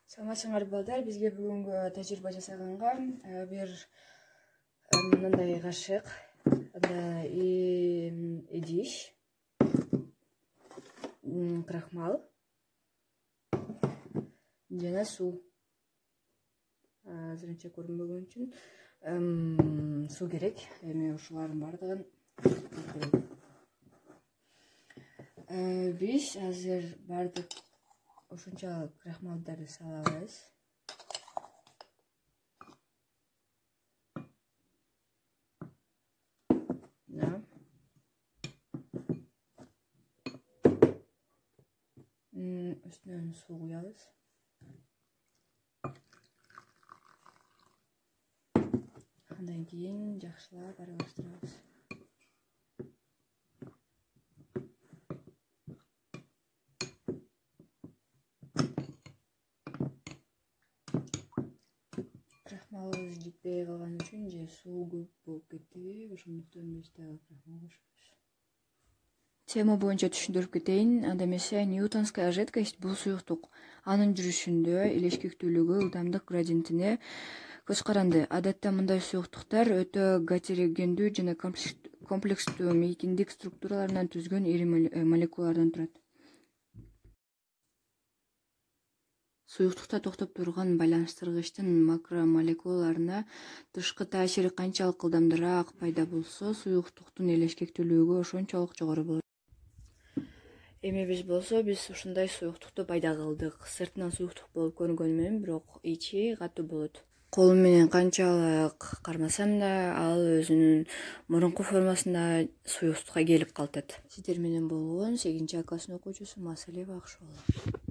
Саламатсыңар балдар, бизге бүгүнкү тажрыйба жасаганга бир мындай кашык, идиш, крахмал жана суу. Азырынча көрүнбөгөн үчүн суу керек. Эми ушулардын бардыгын биз азыр бардык ушунчалык крахмалдарды салабыз. Üstüne su koyarız. Ondan keyin yaxshilab aralashtiramiz. Крахмалыбыз жетпей калган үчүн же суу көп болуп кетти, ошондуктан биз дагы крахмал кошобуз. Тема боюнча түшүндүрүп кетейин. Анда эмесе Ньютонская жидкость бул суюктук. Анын жүрүшүндө илешкектүүлүгү ылдамдык градиентине көз каранды. Адатта мындай суюктуктар өтө гетерогендүү жана комплекстүү мейкиндик структураларынан түзгөн ири молекулалардан турат. Суюктукта токтоп турган байланыштыргычтын макромолекулаларына тышкы таасири канчалык ылдамдыраак пайда болсо, суюктуктун илешкектүүлүгү ошончолук жогору болот. Эми биз ушундай суюктукту пайда кылдык. Сыртынан суюктук болуп көрүнгөнү менен, бирок ичи катуу болот. Колум менен канчалык кармасам да, ал өзүнүн мурунку формасында суюктукка келип калтат. Сиздер менен болгон 8-класстын окуучусу Масалиева Акшола.